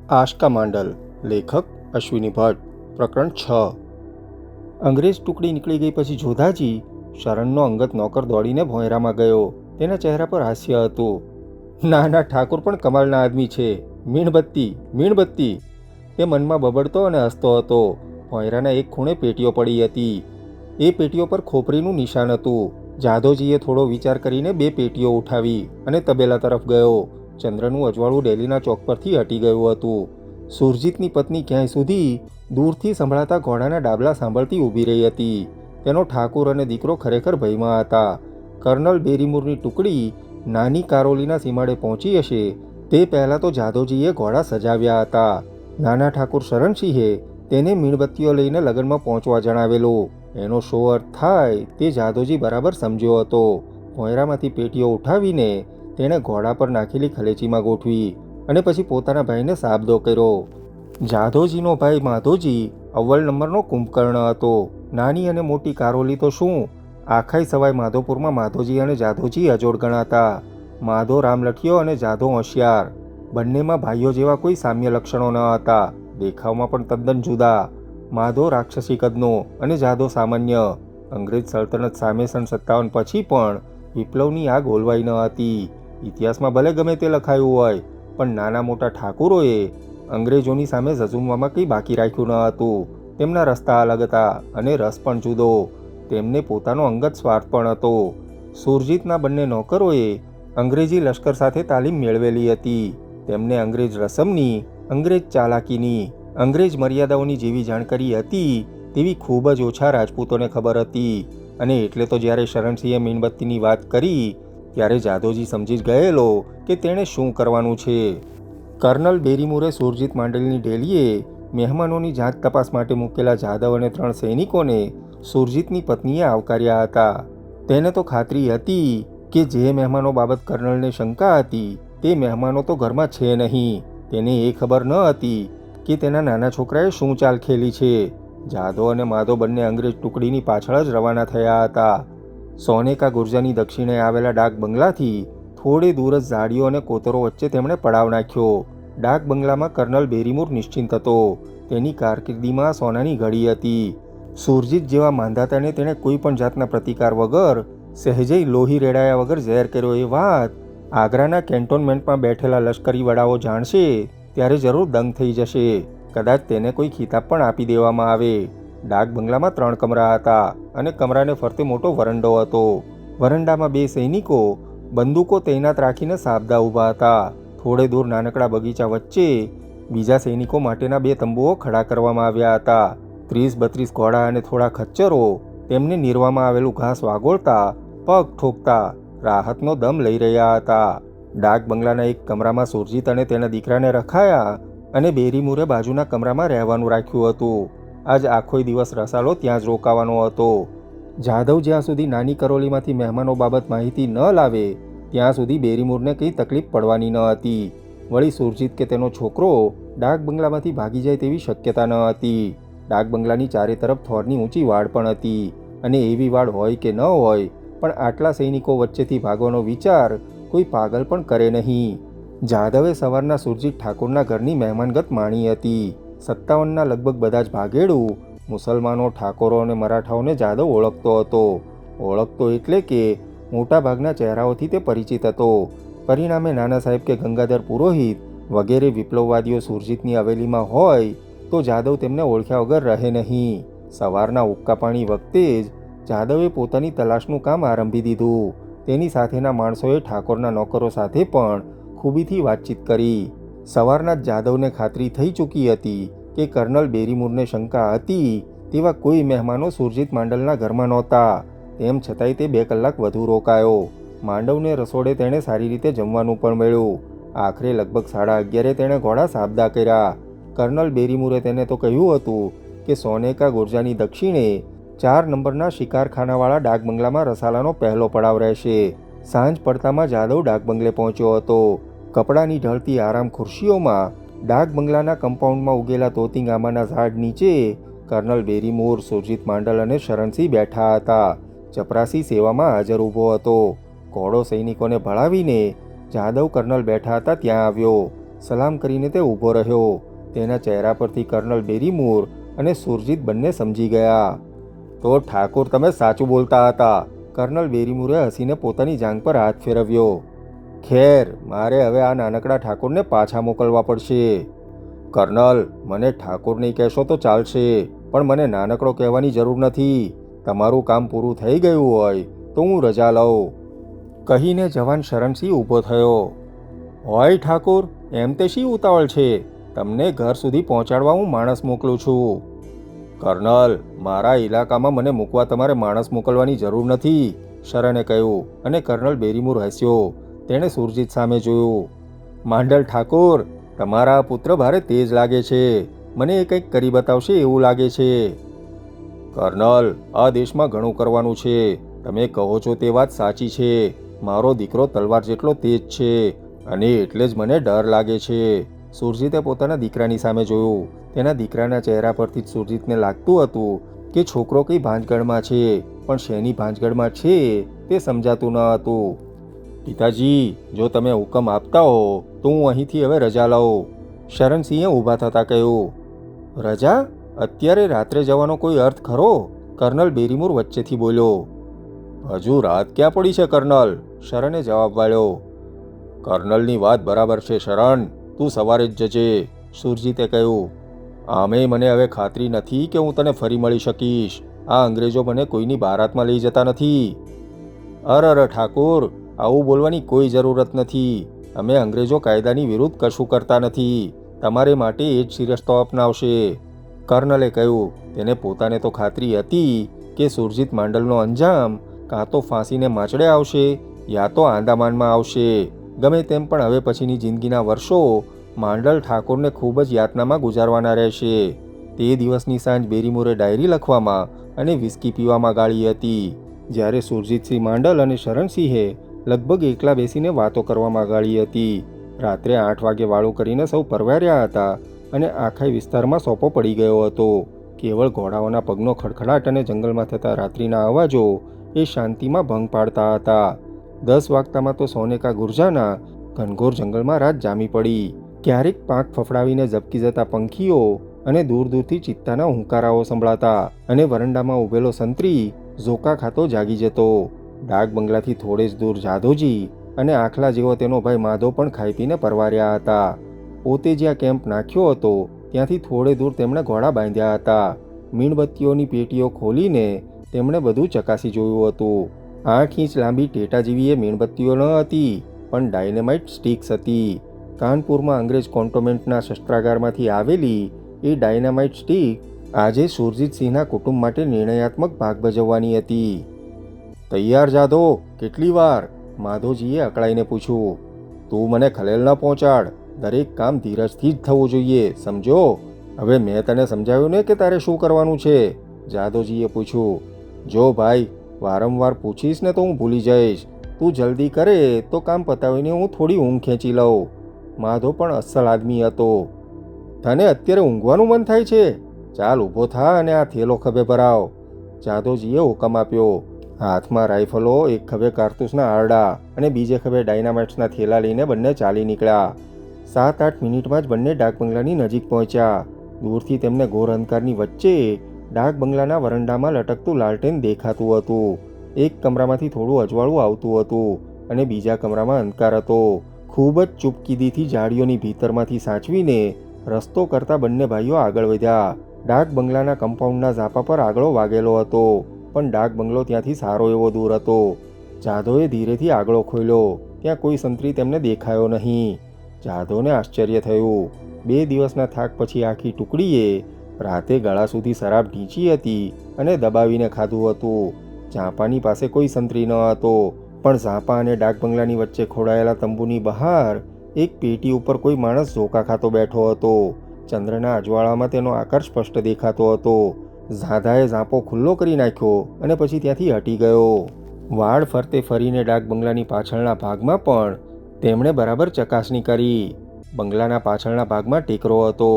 આશકા માંડલ. લેખક અશ્વિની ભટ્ટ. પ્રકરણ 6. અંગ્રેજ ટુકડી નીકળી ગઈ પછી જોધાજી, શરણનો અંગત નોકર, દોડીને ભોંયરામાં ગયો. તેના ચહેરા પર હાસ્ય હતું. ના ના, ઠાકુર પણ કમાલના આદમી છે. મીણબત્તી, મીણબત્તી, તે મનમાં બબડતો અને હસતો હતો. ભોંયરાના એક ખૂણે પેટીઓ પડી હતી. એ પેટીઓ પર ખોપરીનું નિશાન હતું. જાદવજીએ થોડો વિચાર કરીને 2 પેટીઓ ઉઠાવી અને તબેલા તરફ ગયો. ચંદ્રનું અજવાળું ડેલીના ચોક પરથી હટી ગયું હતું. સુરજીતની પત્ની ક્યાંય સુધી દૂરથી સંભળાતા ઘોડાના ડાબલા સાંભળતી ઊભી રહી હતી. તેનો ઠાકુર અને દીકરો ખરેખર ભયમાં હતા. કર્નલ બેરીમૂરની ટુકડી નાની કારોલીના સીમાડે પહોંચી હશે તે પહેલાં તો જાદવજીએ ઘોડા સજાવ્યા હતા. નાના ઠાકુર શરણસિંહે તેને મીણબત્તીઓ લઈને લગ્નમાં પહોંચવા જણાવેલો. એનો શો અર્થ થાય તે જાદવજી બરાબર સમજ્યો હતો. ભોંયરામાંથી પેટીઓ ઉઠાવીને તેણે ઘોડા પર નાખેલી ખલેચીમાં ગોઠવી અને પછી પોતાના ભાઈને સાબદો કર્યો. જાદવજીનો ભાઈ માધોજી અવ્વલ નંબરનો કુંભકર્ણ હતો. નાની અને મોટી કારોલી તો શું, આખાય સવાઈ માધોપુરમાં માધોજી અને જાદવજી અજોડ ગણાતા. માધો રામલઠિયો અને જાદવ હોશિયાર. બંનેમાં ભાઈઓ જેવા કોઈ સામ્ય લક્ષણો ન હતા. દેખાવમાં પણ તદ્દન જુદા. માધો રાક્ષસી કદનો અને જાદવ સામાન્ય. અંગ્રેજ સલ્તનત સામે સન 57 પછી પણ વિપ્લવની આગ ઓલવાઈ ન હતી. ઇતિહાસમાં ભલે ગમે તે લખાયું હોય, પણ નાના મોટા ઠાકુરોએ અંગ્રેજોની સામે ઝઝૂમવામાં કંઈ બાકી રાખ્યું ન હતું. તેમના રસ્તા અલગ હતા અને રસ પણ જુદો. તેમને પોતાનો અંગત સ્વાર્થ પણ હતો. સુરજીતના બંને નોકરોએ અંગ્રેજી લશ્કર સાથે તાલીમ મેળવેલી હતી. તેમને અંગ્રેજ રસમની, અંગ્રેજ ચાલાકીની, અંગ્રેજ મર્યાદાઓની જેવી જાણકારી હતી તેવી ખૂબ જ ઓછા રાજપૂતોને ખબર હતી. અને એટલે તો જ્યારે શરણસિંહે મીણબત્તીની વાત કરી ત્યારે જાદવજી સમજી જ ગયેલો કે તેણે શું કરવાનું છે. કર્નલ બેરીમૂરે સુરજીત માંડલની ડેલીએ મહેમાનોની જાંચ તપાસ માટે મૂકેલા જાદવ અને 3 સૈનિકોને સુરજીતની પત્નીએ આવકાર્યા હતા. તેને તો ખાતરી હતી કે જે મહેમાનો બાબત કર્નલને શંકા હતી તે મહેમાનો તો ઘરમાં છે નહીં. તેને એ ખબર ન હતી કે તેના નાના છોકરાએ શું ચાલ ખેલી છે. જાદવ અને માધવ બંને અંગ્રેજ ટુકડીની પાછળ જ રવાના થયા હતા. સોનેકા ગુર્જાની દક્ષિણે આવેલા ડાક બંગલાથી થોડે દૂર જ ઝાડીઓ અને કોતરો વચ્ચે તેમણે પડાવ નાખ્યો. ડાક બંગલામાં કર્નલ બેરીમૂર નિશ્ચિંત હતો. તેની કારકિર્દીમાં સોનાની ઘડી હતી. સુરજીત જેવા માંધાતાને તેણે કોઈ પણ જાતના પ્રતિકાર વગર, સહેજેય લોહી રેડાયા વગર ઝેર કર્યો એ વાત આગ્રાના કેન્ટોનમેન્ટમાં બેઠેલા લશ્કરી વડાઓ જાણશે ત્યારે જરૂર દંગ થઈ જશે. કદાચ તેને કોઈ ખિતાબ પણ આપી દેવામાં આવે. ડાક બંગલામાં 3 કમરા હતા અને કમરાને ફરતે મોટો વરંડો હતો. વરંડામાં 2 સૈનિકો બંદૂકો તૈનાત રાખીને સાબદા ઊભા હતા. થોડે દૂર નાનકડા બગીચા વચ્ચે બીજા સૈનિકો માટેના 2 તંબુઓ ખડા કરવામાં આવ્યા હતા. 30-32 ઘોડા અને થોડા ખચ્ચરો તેમને નીરવામાં આવેલું ઘાસ વાગોળતા, પગ ઠોકતા રાહતનો દમ લઈ રહ્યા હતા. ડાક બંગલાના એક કમરામાં સુરજીત અને તેના દીકરાને રખાયા અને બેરીમૂરે બાજુના કમરામાં રહેવાનું રાખ્યું હતું. આજ આખોય દિવસ રસાલો ત્યાં જ રોકાવાનો હતો. જાદવ જ્યાં સુધી નાની કરોલીમાંથી મહેમાનો બાબત માહિતી ન લાવે ત્યાં સુધી બેરીમૂરને કંઈ તકલીફ પડવાની ન હતી. વળી સુરજીત કે તેનો છોકરો ડાક બંગલામાંથી ભાગી જાય તેવી શક્યતા ન હતી. ડાક બંગલાની ચારે તરફ થોરની ઊંચી વાડ પણ હતી અને એવી વાડ હોય કે ન હોય, પણ આટલા સૈનિકો વચ્ચેથી ભાગવાનો વિચાર કોઈ પાગલ પણ કરે નહીં. જાદવે સવારના સુરજીત ઠાકુરના ઘરની મહેમાનગત માણી હતી. 57ના લગભગ બધા જ ભાગેડું મુસલમાનો, ઠાકોરો અને મરાઠાઓને જાદવ ઓળખતો હતો. ઓળખતો એટલે કે મોટાભાગના ચહેરાઓથી તે પરિચિત હતો. પરિણામે નાના સાહેબ કે ગંગાધર પુરોહિત વગેરે વિપ્લવવાદીઓ સુરજીતની હવેલીમાં હોય તો જાદવ તેમને ઓળખ્યા વગર રહે નહીં. સવારના ઉક્કા પાણી વખતે જ જાદવે પોતાની તલાશનું કામ આરંભી દીધું. તેની સાથેના માણસોએ ઠાકોરના નોકરો સાથે પણ ખૂબીથી વાતચીત કરી. સવારના જ જાદવને ખાતરી થઈ ચૂકી હતી કે કર્નલ બેરીમૂરને શંકા હતી તેવા કોઈ મહેમાનો સુરજીત માંડલના ઘરમાં નહોતા. તેમ છતાંય તે 2 કલાક વધુ રોકાયો. માંડવને રસોડે તેણે સારી રીતે જમવાનું પણ મળ્યું. આખરે લગભગ 11:30 તેણે ઘોડા સાબદા કર્યા. કર્નલ બેરીમૂરે તેને તો કહ્યું હતું કે સોનેકા ગુર્જાની દક્ષિણે 4 નંબરના શિકારખાનાવાળા ડાક બંગલામાં રસાલાનો પહેલો પડાવ રહેશે. સાંજ પડતામાં જાદવ ડાક બંગલે પહોંચ્યો હતો. કપડાની ઢળતી આરામ ખુરશીઓમાં ડાક બંગલાના કમ્પાઉન્ડમાં ઉગેલા તોતિંગ આંબાના ઝાડ નીચે કર્નલ બેરીમૂર, સુરજીત માંડલ અને શરણસિંહ બેઠા હતા. ચપરાસી સેવામાં હાજર ઊભો હતો. ઘોડો સૈનિકોને ભળાવીને જાદવ કર્નલ બેઠા હતા ત્યાં આવ્યો. સલામ કરીને તે ઊભો રહ્યો. તેના ચહેરા પરથી કર્નલ બેરીમૂર અને સુરજીત બંને સમજી ગયા. તો ઠાકુર, તમે સાચું બોલતા હતા. કર્નલ બેરીમૂરે હસીને પોતાની જાંઘ પર હાથ ફેરવ્યો. ખેર, મારે હવે આ નાનકડા ઠાકોરને પાછા મોકલવા પડશે. કર્નલ, મને ઠાકોર નહીં કહેશો તો ચાલશે, પણ મને નાનકડો કહેવાની જરૂર નથી. તમારું કામ પૂરું થઈ ગયું હોય તો હું રજા લઉં. કહીને જવાન શરણસિંહ ઊભો થયો. હોય ઠાકોર, એમ તે શી ઉતાવળ છે? તમને ઘર સુધી પહોંચાડવા હું માણસ મોકલું છું. કર્નલ, મારા ઇલાકામાં મને મૂકવા તમારે માણસ મોકલવાની જરૂર નથી, શરણે કહ્યું. અને કર્નલ બેરીમૂર હસ્યો. તેણે સુરજીત સામે જોયું. માંડલ ઠાકોર, તમારા પુત્ર ભારે તેજ લાગે છે. મને એ કંઈક કરી બતાવશે એવું લાગે છે. કર્નલ, આ દેશમાં ઘણું કરવાનું છે. તમે કહો છો તે વાત સાચી છે. મારો દીકરો તલવાર જેટલો તેજ છે, અને એટલે જ મને ડર લાગે છે. સુરજીતે પોતાના દીકરાની સામે જોયું. તેના દીકરાના ચહેરા પરથી જ સુરજીતને લાગતું હતું કે છોકરો કઈ ભાંજગડમાં છે, પણ શેની ભાંજગડમાં છે તે સમજાતું ન હતું. પિતાજી, જો તમે હુકમ આપતા હો તો હું અહીંથી હવે રજા લઉં, શરણસિંહે ઊભા થતાં કહ્યું. રજા? અત્યારે રાત્રે જવાનો કોઈ અર્થ ખરો? કર્નલ બેરીમૂર વચ્ચેથી બોલ્યો. હજુ રાત ક્યાં પડી છે કર્નલ? શરણે જવાબ વાળ્યો. કર્નલની વાત બરાબર છે શરણ, તું સવારે જ જજે, સુરજીતે કહ્યું. આમેય મને હવે ખાતરી નથી કે હું તને ફરી મળી શકીશ. આ અંગ્રેજો મને કોઈની બારાતમાં લઈ જતા નથી. અરર ઠાકોર, આવું બોલવાની કોઈ જરૂરત નથી. અમે અંગ્રેજો કાયદાની વિરુદ્ધ કશું કરતા નથી. તમારે માટે એ જ શિરસ્તો અપનાવશે, કર્નલે કહ્યું. તેને પોતાને તો ખાતરી હતી કે સુરજીત માંડલનો અંજામ કાં તો ફાંસીને માચડે આવશે યા તો આંદામાનમાં આવશે. ગમે તેમ પણ હવે પછીની જિંદગીના વર્ષો માંડલ ઠાકોરને ખૂબ જ યાતનામાં ગુજારવાના રહેશે. તે દિવસની સાંજ બેરીમૂરે ડાયરી લખવામાં અને વિસ્કી પીવામાં ગાળી હતી, જ્યારે સુરજીતસિંહ માંડલ અને શરણસિંહે લગભગ એકલા બેસીને વાતો કરવામાં ગાળી હતી. રાત્રે 8 વાગે વાળું કરીને સૌ પરવાર્યા હતા અને આખા વિસ્તારમાં સોપો પડી ગયો હતો. કેવળ ઘોડાઓના પગનો ખડખડાટ અને જંગલમાં થતા રાત્રિના અવાજો એ શાંતિમાં ભંગ પાડતા હતા. 10 વાગતામાં તો સોનેકા ગુર્જાના ઘનઘોર જંગલમાં રાત જામી પડી. ક્યારેક પાંખ ફફડાવીને ઝબકી જતા પંખીઓ અને દૂર દૂરથી ચિત્તાના હુંકારાઓ સંભળાતા, અને વરંડામાં ઊભેલો સંતરી ઝોકા ખાતો જાગી જતો. ડાક બંગલાથી થોડે જ દૂર જાધવજી અને આખલા જેવો તેનો ભાઈ માધવ પણ ખાઈ પીને પરવાર્યા હતા. પોતે જ્યાં કેમ્પ નાખ્યો હતો ત્યાંથી થોડે દૂર તેમણે ઘોડા બાંધ્યા હતા. મીણબત્તીઓની પેટીઓ ખોલીને તેમણે બધું ચકાસી જોયું હતું. 8 ઇંચ લાંબી ટેટા જેવી એ મીણબત્તીઓ ન હતી, પણ ડાયનેમાઇટ સ્ટિક્સ હતી. કાનપુરમાં અંગ્રેજ કોન્ટોમેન્ટના શસ્ત્રાગારમાંથી આવેલી એ ડાયનામાઇટ સ્ટિક આજે સુરજીતસિંહના કુટુંબ માટે નિર્ણયાત્મક ભાગ ભજવવાની હતી. તૈયાર જાધો, કેટલી વાર? માધવજીએ અકળાઈને પૂછ્યું. તું મને ખલેલ ન પહોંચાડ. દરેક કામ ધીરજથી જ થવું જોઈએ, સમજો? હવે મેં તને સમજાવ્યું ને કે તારે શું કરવાનું છે? જાદવજીએ પૂછ્યું. જો ભાઈ, વારંવાર પૂછીશ ને તો હું ભૂલી જઈશ. તું જલ્દી કરે તો કામ પતાવીને હું થોડી ઊંઘ ખેંચી લઉં. માધવ પણ અસલ આદમી હતો. તને અત્યારે ઊંઘવાનું મન થાય છે? ચાલ ઊભો થા અને આ થેલો ખભે ભરાવ, જાદવજીએ હુકમ આપ્યો. હાથમાં રાઇફલો, એક ખભે કારતૂસના આરડા અને બીજે ખભે ડાયનામાઇટ્સના થેલા લઈને બંને ચાલી નીકળ્યા. 7-8 મિનિટમાં જ બંને ડાક બંગલાની નજીક પહોંચ્યા. દૂરથી તેમને ઘોર અંધકારની વચ્ચે ડાક બંગલાના વરંડામાં લટકતું લાલટેન દેખાતું હતું. એક કમરામાંથી થોડું અજવાળું આવતું હતું અને બીજા કમરામાં અંધકાર હતો. ખૂબ જ ચૂપકીદીથી જાળીઓની ભીતરમાંથી સાચવીને રસ્તો કરતા બંને ભાઈઓ આગળ વધ્યા. ડાક બંગલાના કમ્પાઉન્ડના ઝાપા પર આગળો વાગેલો હતો, પણ ડાક બંગલો ત્યાંથી સારો એવો દૂર હતો. જાધવએ ધીરેથી આગળો ખોલ્યો. ત્યાં કોઈ સંતરી તેમને દેખાયો નહીં. જાધવને આશ્ચર્ય થયું. 2 દિવસના થાક પછી આખી ટુકડીએ રાતે ગળા સુધી શરાબ ઢીંચી હતી અને દબાવીને ખાધું હતું. ઝાંપાની પાસે કોઈ સંતરી ન હતો, પણ ઝાંપા અને ડાક બંગલાની વચ્ચે ખોડાયેલા તંબુની બહાર એક પેટી ઉપર કોઈ માણસ ઝોકા ખાતો બેઠો હતો. ચંદ્રના અજવાળામાં તેનો આકાર સ્પષ્ટ દેખાતો હતો. ઝાધાએ ઝાંપો ખુલ્લો કરી નાખ્યો અને પછી ત્યાંથી હટી ગયો. વાડ ફરતે ફરીને ડાક બંગલાની પાછળના ભાગમાં પણ તેમણે બરાબર ચકાસણી કરી. બંગલાના પાછળના ભાગમાં ટેકરો હતો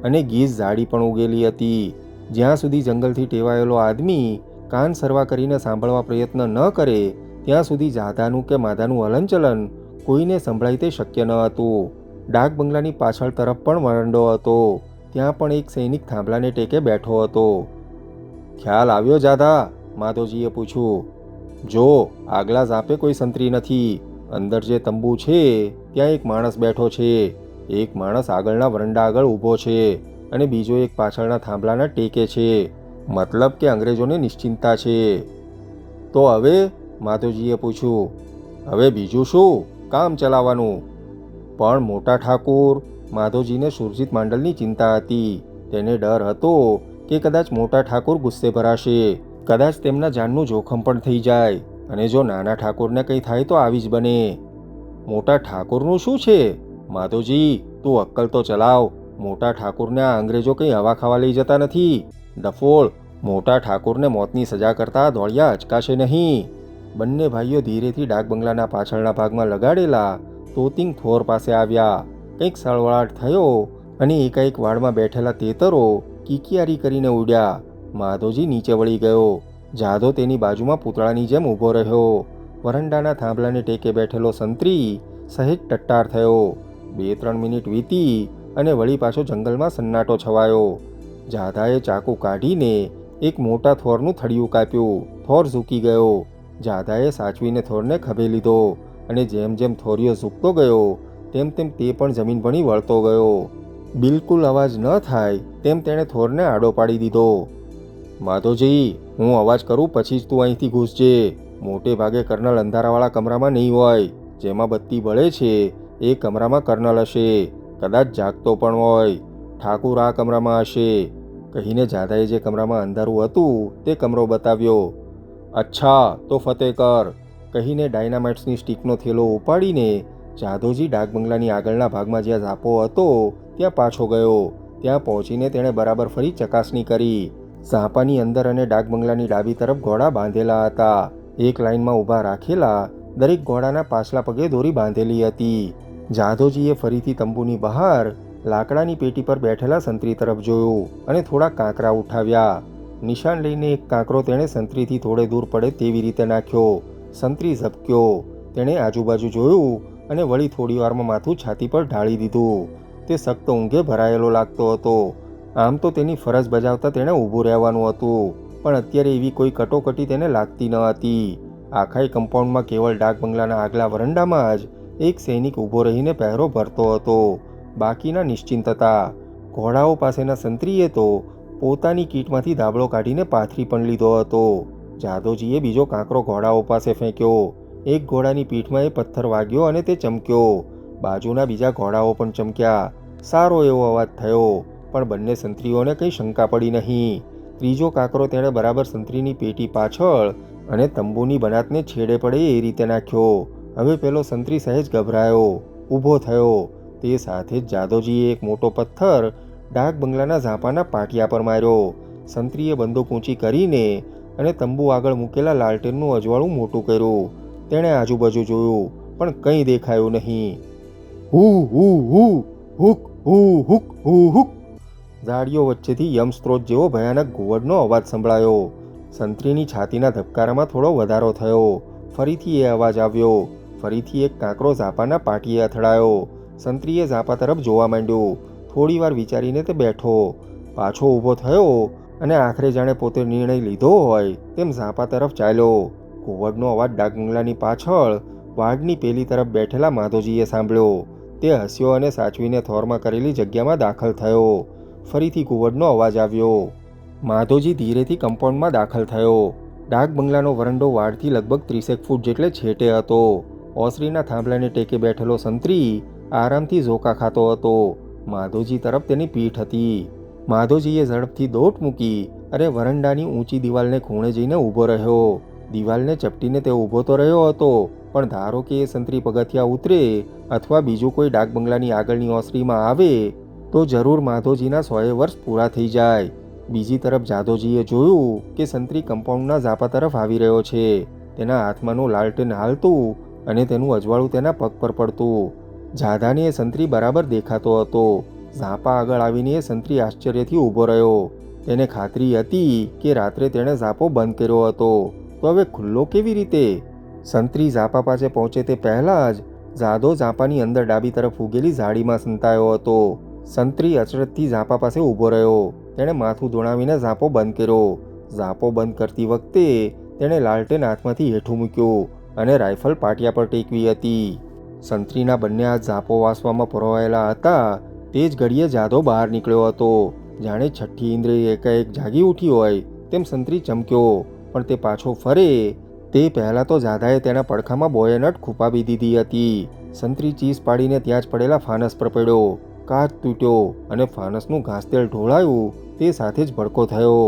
અને ગીઝ ઝાડી પણ ઉગેલી હતી. જ્યાં સુધી જંગલથી ટેવાયેલો આદમી કાન સરવા કરીને સાંભળવા પ્રયત્ન ન કરે ત્યાં સુધી ઝાધાનું કે માધાનું હલનચલન કોઈને સંભળાય તે શક્ય ન હતું. ડાક બંગલાની પાછળ તરફ પણ વરંડો હતો. ત્યાં પણ એક સૈનિક થાંભલાને ટેકે બેઠો હતો. ખ્યાલ આવ્યો જાધા? માધવજીએ પૂછ્યું. જો, આગલા ઝાપે કોઈ સંતરી નથી. અંદર જે તંબુ છે ત્યાં એક માણસ બેઠો છે. એક માણસ આગળના વરંડા આગળ ઊભો છે અને બીજો એક પાછળના થાંભલાના ટેકે છે. મતલબ કે અંગ્રેજોને નિશ્ચિંતા છે. તો હવે? માધવજીએ પૂછ્યું. હવે બીજું શું? કામ ચલાવવાનું. પણ મોટા ઠાકુર, માધવજીને સુરજીત માંડલની ચિંતા હતી. તેને ડર હતો કે કદાચ મોટા ઠાકુર ગુસ્સે ભરાશે. કદાચ તેમના જાનનું જોખમ પણ થઈ જાય અને જો નાના ઠાકુરને કંઈ થાય તો આવી જ બને. મોટા ઠાકુરનું શું છે? માધવજી, તું અક્કલ તો ચલાવ. મોટા ઠાકુરને આ અંગ્રેજો કંઈ હવા ખાવા લઈ જતા નથી. ડફોળ, મોટા ઠાકુરને મોતની સજા કરતા દોડ્યા અચકાશે નહીં. બંને ભાઈઓ ધીરેથી ડાક બંગલાના પાછળના ભાગમાં લગાડેલા તોતિંગ થોર પાસે આવ્યા. કંઈક સળવળાટ થયો અને એકાએક વાડમાં બેઠેલા તેતરો કિકિયારી કરીને ઉડ્યા. માધવજી નીચે વળી ગયો. જાધો તેની બાજુમાં પૂતળાની જેમ ઊભો રહ્યો. વરંડાના થાંભલાને ટેકે બેઠેલો સંતરી સહેજ ટટ્ટાર થયો. 2-3 મિનિટ વીતી અને વળી પાછો જંગલમાં સન્નાટો છવાયો. જાધાએ ચાકુ કાઢીને એક મોટા થોરનું થળિયું કાપ્યું. થોર ઝૂકી ગયો. જાધાએ સાચવીને થોરને ખભે લીધો અને જેમ જેમ થોરિયો ઝૂકતો ગયો તેમ તેમ તે પણ જમીન ભણી વળતો ગયો. બિલકુલ અવાજ ન થાય તેમ તેણે થોરને આડો પાડી દીધો. માધવજી, હું અવાજ કરું પછી જ તું અહીંથી ઘૂસજે. મોટે ભાગે કર્નલ અંધારાવાળા કમરામાં નહીં હોય. જેમાં બત્તી બળે છે એ કમરામાં કર્નલ હશે. કદાચ જાગતો પણ હોય. ઠાકુર આ કમરામાં હશે. કહીને જાધાએ જે કમરામાં અંધારું હતું તે કમરો બતાવ્યો. અચ્છા, તો ફતેહ કર. કહીને ડાયનામાઇટ્સની સ્ટીકનો થેલો ઉપાડીને જાધવજી ડાક બંગલાની આગળના ભાગમાં જ્યાં ઝાપો હતો ત્યાં પાછો ગયો. ત્યાં પહોંચીને તેણે બરાબર ફરી ચકાસણી કરી. ઝાપાની અંદર અને ડાક બંગલાની ડાબી તરફ ઘોડા બાંધેલા હતા. એક લાઇનમાં ઊભા રાખેલા દરેક ઘોડાના પાછલા પગે દોરી બાંધેલી હતી. જાધવજીએ ફરીથી તંબુની બહાર લાકડાની પેટી પર બેઠેલા સંતરી તરફ જોયું અને થોડા કાંકરા ઉઠાવ્યા. નિશાન લઈને એક કાંકરો તેણે સંતરીથી થોડે દૂર પડે તેવી રીતે નાખ્યો. સંતરી ઝબક્યો. તેણે આજુબાજુ જોયું અને વળી થોડી વારમાં માથું છાતી પર ઢાળી દીધું. તે સખ્ત ઊંઘે ભરાયેલો લાગતો હતો. આમ તો તેની ફરજ બજાવતા તેણે ઊભું રહેવાનું હતું, પણ અત્યારે એવી કોઈ કટોકટી તેને લાગતી ન હતી. આખાય કમ્પાઉન્ડમાં કેવળ ડાક બંગલાના આગલા વરંડામાં જ એક સૈનિક ઊભો રહીને પહેરો ભરતો હતો. બાકીના નિશ્ચિંત હતા. ઘોડાઓ પાસેના સંતરીએ તો પોતાની કીટમાંથી ધાબળો કાઢીને પાથરી પણ લીધો હતો. જાધવજીએ બીજો કાંકરો ઘોડાઓ પાસે ફેંક્યો. એક ઘોડાની પીઠમાં એ પથ્થર વાગ્યો અને તે ચમક્યો. બાજુના બીજા ઘોડાઓ પણ ચમક્યા. સારો એવો અવાજ થયો, પણ બંને સંતરીઓને કંઈ શંકા પડી નહીં. ત્રીજો કાંકરો તેણે બરાબર સંતરીની પેટી પાછળ અને તંબુની બનાતને છેડે પડે એ રીતે નાખ્યો. હવે પેલો સંતરી સહેજ ગભરાયો, ઊભો થયો. તે સાથે જ જાધવજીએ એક મોટો પથ્થર ડાક બંગલાના ઝાંપાના પાટિયા પર માર્યો. સંતરીએ બંદૂક ઊંચી કરીને અને તંબુ આગળ મૂકેલા લાલટેનનું અજવાળું મોટું કર્યું. તેણે આજુબાજુ જોયું, પણ કંઈ દેખાયું નહીં. હું હું હું હુક હું હુક હું હુક. ઝાડીઓ વચ્ચેથી યમસ્ત્રોત જેવો ભયાનક ઘુવડનો અવાજ સંભળાયો. સંતરીની છાતીના ધબકારામાં થોડો વધારો થયો. ફરીથી એ અવાજ આવ્યો. ફરીથી એક કાંકરો ઝાપાના પાટીએ અથડાયો. સંતરીએ ઝાપા તરફ જોવા માંડ્યું. થોડી વાર વિચારીને તે બેઠો. પાછો ઊભો થયો અને આખરે જાણે પોતે નિર્ણય લીધો હોય તેમ ઝાપા તરફ ચાલ્યો. ઘુવડનો અવાજ ડાક બંગલાની પાછળ વાડની પેલી તરફ બેઠેલા માધવજીએ સાંભળ્યો. તે હસ્યો અને સાચવીને થોરમાં કરેલી જગ્યામાં દાખલ થયો. ફરીથી ઘુવડનો અવાજ આવ્યો. માધવજી ધીરેથી કમ્પાઉન્ડમાં દાખલ થયો. ડાક બંગલાનો વરંડો વાડથી લગભગ 30 ફૂટ જેટલે છેટે હતો. ઓસરીના થાંભલાને ટેકે બેઠેલો સંતરી આરામથી ઝોકા ખાતો હતો. માધવજી તરફ તેની પીઠ હતી. માધવજીએ ઝડપથી દોટ મૂકી અને વરંડાની ઊંચી દિવાલને ખૂણે જઈને ઊભો રહ્યો. દિવાલને ચપટીને તે ઊભો તો રહ્યો હતો, પણ ધારો કે એ સંતરી પગથિયા ઉતરે અથવા બીજું કોઈ ડાક બંગલાની આગળની ઓસરીમાં આવે તો જરૂર માધવજીના 100 વર્ષ પૂરા થઈ જાય. બીજી તરફ જાધવજીએ જોયું કે સંતરી કમ્પાઉન્ડના ઝાપા તરફ આવી રહ્યો છે. તેના હાથમાંનું લાલટેન હાલતું અને તેનું અજવાળું તેના પગ પર પડતું. જાધાને એ સંતરી બરાબર દેખાતો હતો. ઝાપા આગળ આવીને એ સંતરી આશ્ચર્યથી ઊભો રહ્યો. તેને ખાતરી હતી કે રાત્રે તેણે ઝાપો બંધ કર્યો હતો, તો હવે ખુલ્લો કેવી રીતે? સંતરી ઝાપા પાસે પહોંચે તે પહેલાં જ જાદો ઝાંપાની અંદર ડાબી તરફ ઉગેલી ઝાડીમાં સંતાયો હતો. સંત્રી અચરજથી ઝાંપા પાસે ઊભો રહ્યો. તેણે માથું ધોણાવીને ઝાંપો બંધ કર્યો. ઝાંપો બંધ કરતી વખતે તેણે લાલટેન હાથમાંથી હેઠું મૂક્યું અને રાઇફલ પાટિયા પર ટેકવી હતી. સંત્રીના બંને હાથ ઝાંપો વાસવામાં પરોવાયેલા હતા. તે જ ઘડીએ જાદો બહાર નીકળ્યો હતો. જાણે છઠ્ઠી ઇન્દ્રિય એકાએક જાગી ઉઠી હોય તેમ સંત્રી ચમક્યો. પણ તે પાછો ફરે તે પહેલાં તો જાદાએ તેના પડખામાં બોયનટ ખૂંપાવી દીધી હતી. સંત્રી ચીસ પાડીને ત્યાં જ પડેલા ફાનસ પર પડ્યો. કાચ તૂટ્યો અને ફાનસનું ઘાસતેલ ઢોળાયું તે સાથે જ ભડકો થયો.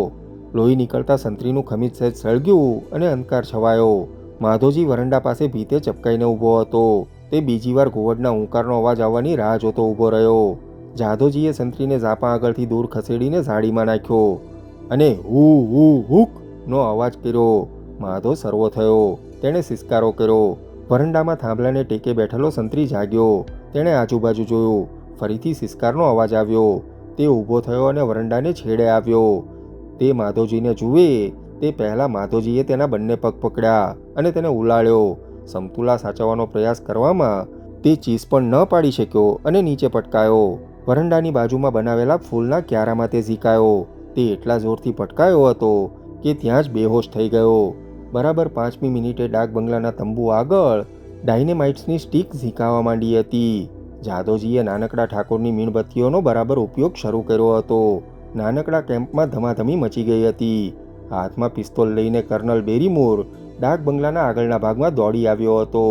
લોહી નીકળતા સંત્રીનું ખમીજ સહેજ સળગ્યું અને અંધકાર છવાયો. માધોજી વરંડા પાસે ભીતે ચપકાઈને ઊભો હતો. તે બીજી વાર ઘુવડના હુંકારનો અવાજ આવવાની રાહ જોતો ઊભો રહ્યો. જાદોજીએ સંત્રીને ઝાંપા આગળથી દૂર ખસેડીને ઝાડીમાં નાખ્યો અને હુ હુ હુક નો અવાજ કર્યો. માધો સર્વો થયો. તેણે સિસકારો કર્યો. વરંડામાં થાંભલાને ટેકે બેઠેલો સંત્રી જાગ્યો. તેણે આજુબાજુ જોયું. ફરીથી સિસકારનો અવાજ આવ્યો. તે ઊભો થયો અને વરંડાને છેડે આવ્યો. તે માધોજીને જુએ તે પહેલાં માધોજીએ તેના બંને પગ પકડ્યા અને તેને ઉલાળ્યો. સમતુલા સાચવવાનો પ્રયાસ કરવામાં તે ચીસ પણ ન પાડી શક્યો અને નીચે પટકાયો. વરંડાની બાજુમાં બનાવેલા ફૂલના ક્યારામાં તે ઝીકાયો. તે એટલા જોરથી પટકાયો હતો કે ત્યાં જ બેહોશ થઈ ગયો. બરાબર 5મી મિનિટે ડાક બંગલાના તંબુ આગળ ડાયનેમાઇટ્સની સ્ટીક ઝીકાવા માંડી હતી. જાદોજીએ નાનકડા ઠાકોરની મીણબત્તીઓનો બરાબર ઉપયોગ શરૂ કર્યો હતો. નાનકડા કેમ્પમાં ધમાધમી મચી ગઈ હતી. હાથમાં પિસ્તોલ લઈને કર્નલ બેરીમૂર ડાક બંગલાના આગળના ભાગમાં દોડી આવ્યો હતો.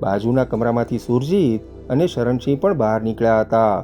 બાજુના કમરામાંથી સુરજીત અને શરણસિંહ પણ બહાર નીકળ્યા હતા.